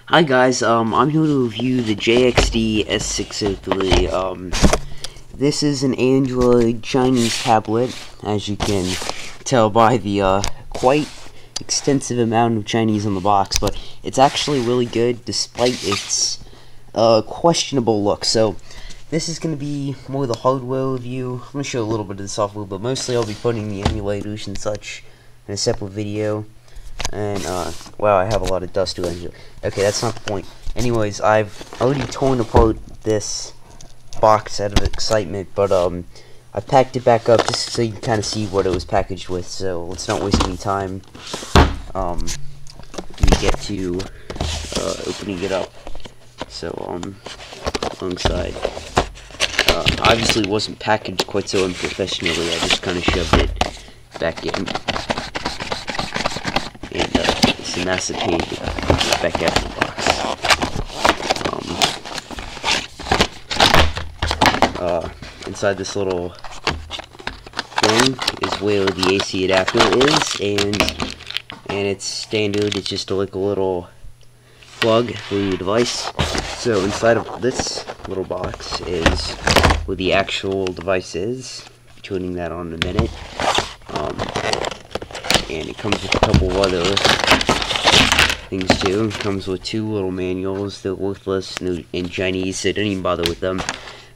Hi guys, I'm here to review the Jxds603. This is an Android Chinese tablet, as you can tell by the quite extensive amount of Chinese on the box, but it's actually really good despite its questionable look. So this is going to be more the hardware review. I'm going to show a little bit of the software, but mostly I'll be putting the emulators and such in a separate video. And, wow, I have a lot of dust around here. Okay, that's not the point. Anyways, I've already torn apart this box out of excitement, but, I packed it back up just so you can kind of see what it was packaged with, so let's not waste any time. We get to, opening it up. So, alongside, obviously it wasn't packaged quite so unprofessionally, I just kind of shoved it back in. And it's a massive pain to get back out of the box. Inside this little thing is where the AC adapter is, and it's standard. It's just like a little plug for your device. So inside of this little box is where the actual device is. Turning that on in a minute. And it comes with a couple of other things too. It comes with two little manuals. They're worthless in Chinese, so don't even bother with them.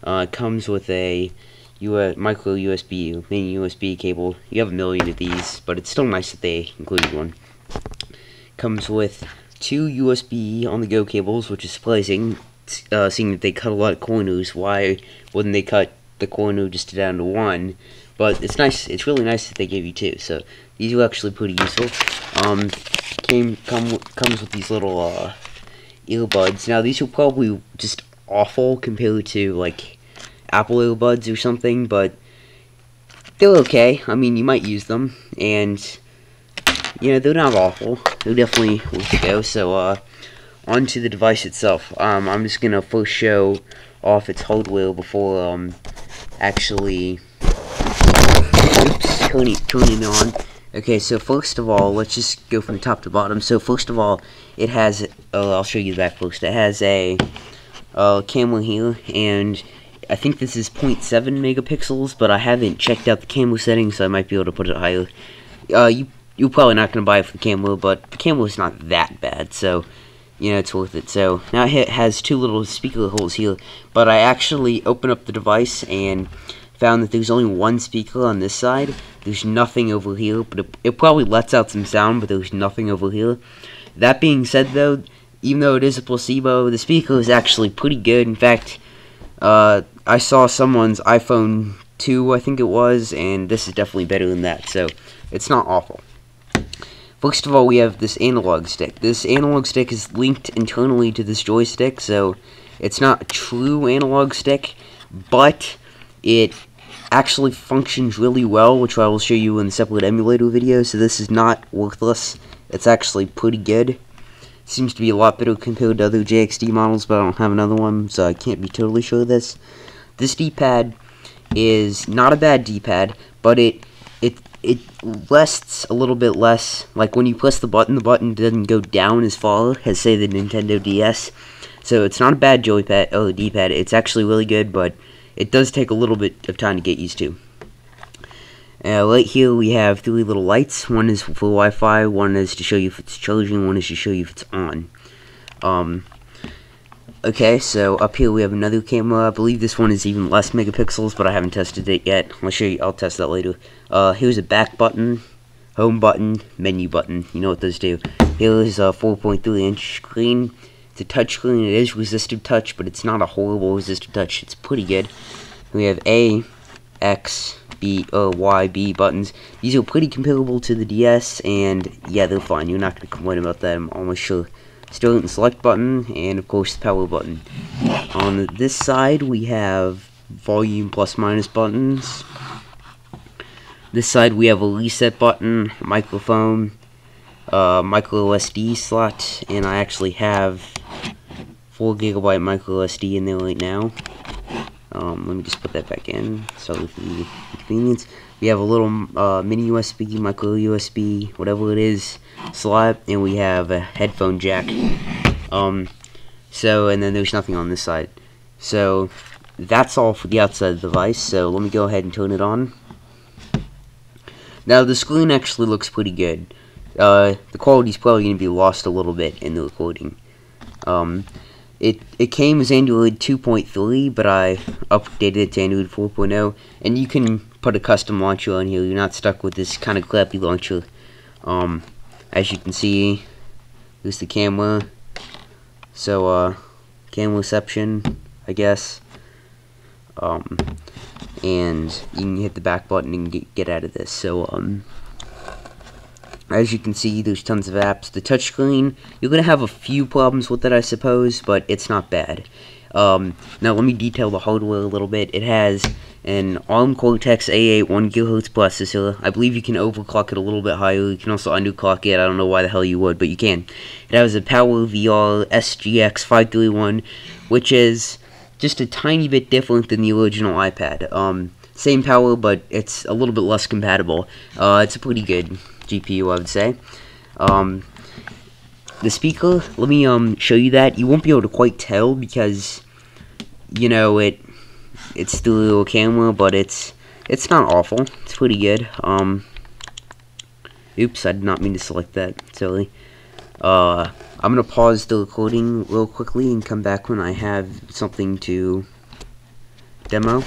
It comes with a micro USB, mini USB cable. You have a million of these, but it's still nice that they included one. Comes with two USB on-the-go cables, which is surprising, seeing that they cut a lot of corners. Why wouldn't they cut the corner just down to one? But it's nice. It's really nice that they gave you two. So these are actually pretty useful. Comes with these little earbuds. Now these are probably just awful compared to like Apple earbuds or something, but they're okay. I mean, you might use them, and you know, they're not awful. They're definitely worth a go. So onto the device itself. I'm just gonna first show off its hardware before actually turning it on. Okay, so first of all, let's just go from top to bottom. So first of all, it has, I'll show you the back first. It has a camera here, and I think this is 0.7 megapixels, but I haven't checked out the camera settings, so I might be able to put it higher. You're probably not going to buy it for the camera, but the camera's not that bad, so, you know, it's worth it. So, now it has two little speaker holes here, but I actually opened up the device and found that there's only one speaker on this side. There's nothing over here, but it probably lets out some sound, but there's nothing over here. That being said, though, even though it is a placebo, the speaker is actually pretty good. In fact, I saw someone's iPhone 2, I think it was, and this is definitely better than that, so it's not awful. First of all, we have this analog stick. This analog stick is linked internally to this joystick, so it's not a true analog stick, but it actually functions really well, which I will show you in a separate emulator video. So this is not worthless. It's actually pretty good. Seems to be a lot better compared to other JXD models, but I don't have another one, so I can't be totally sure of this. This D-pad is not a bad D-pad, but it rests a little bit less. Like when you press the button doesn't go down as far as, say, the Nintendo DS. So it's not a bad joypad or D-pad. It's actually really good, but it does take a little bit of time to get used to. Right here we have three little lights. One is for Wi-Fi, one is to show you if it's charging, one is to show you if it's on. Okay, so up here we have another camera. I believe this one is even less megapixels, but I haven't tested it yet. I'll test that later. Here's a back button, home button, menu button. You know what those do. Here is a 4.3-inch screen. It's a touch screen. It is resistive touch, but it's not a horrible resistive touch. It's pretty good. We have A, X, B, Y, B buttons. These are pretty comparable to the DS, and yeah, they're fine. You're not going to complain about that, I'm almost sure. Start and select button, and of course the power button. On this side, we have volume plus minus buttons. This side, we have a reset button, microphone, micro SD slot, and I actually have 4GB micro SD in there right now. Let me just put that back in, sorry for the inconvenience. We have a little mini USB, micro USB, whatever it is, slot, and we have a headphone jack. And then there's nothing on this side. So that's all for the outside of the device. So let me go ahead and turn it on. Now the screen actually looks pretty good. The quality's probably going to be lost a little bit in the recording. It came as Android 2.3, but I updated it to Android 4.0, and you can put a custom launcher on here. You're not stuck with this kind of crappy launcher. As you can see, there's the camera. So, camera reception, I guess. And you can hit the back button and get out of this. So, as you can see, there's tons of apps. The touchscreen, you're going to have a few problems with it, I suppose, but it's not bad. Now, let me detail the hardware a little bit. It has an ARM Cortex A8 1GHz processor. I believe you can overclock it a little bit higher. You can also underclock it. I don't know why the hell you would, but you can. It has a PowerVR SGX531, which is just a tiny bit different than the original iPad. Same power, but it's a little bit less compatible. It's a pretty good GPU, I would say. The speaker, let me show you that. You won't be able to quite tell because, you know, it's still a little camera, but it's not awful. It's pretty good. Oops, I did not mean to select that. Silly. I'm gonna pause the recording real quickly and come back when I have something to demo.